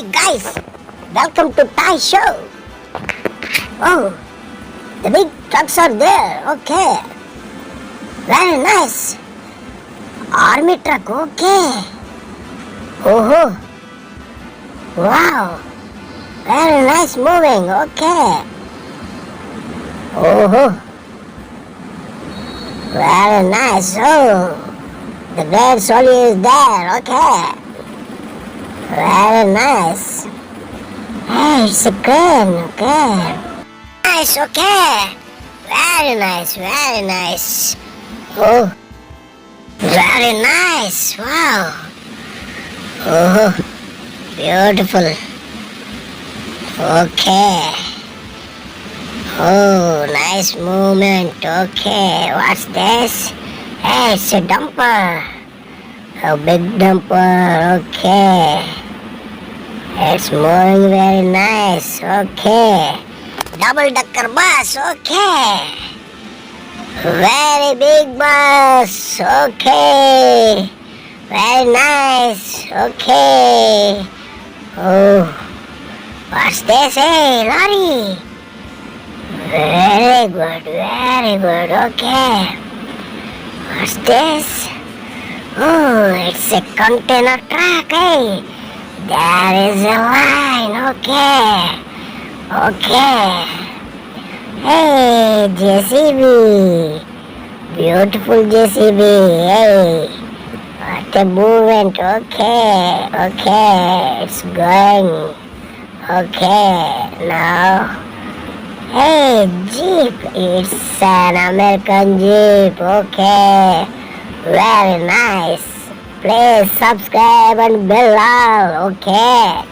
Hi guys, welcome to Thai show. Oh, the big trucks are there. Okay, very nice. Army truck. Okay. Oh, wow, very nice moving. Okay. Oh, very nice. Oh, the red soldier is there. Okay. Very nice. Hey, it's a crane, okay. Nice, okay. Very nice, very nice. Oh, very nice, wow. Oh, beautiful. Okay. Oh, nice movement, okay. What's this? Hey, it's a dumper. A big dumper, okay. It's moving very nice, okay. Double-decker bus, okay. Very big bus, okay. Very nice, okay. Oh, what's this? Hey, lorry. Very good, okay. What's this? Oh, it's a container truck, hey. There is a line, okay. Okay. Hey, JCB. Beautiful JCB, hey. What a movement, okay. Okay, it's going. Okay, now. Hey, Jeep. It's an American Jeep, okay. Very nice. Please subscribe and bell all, okay.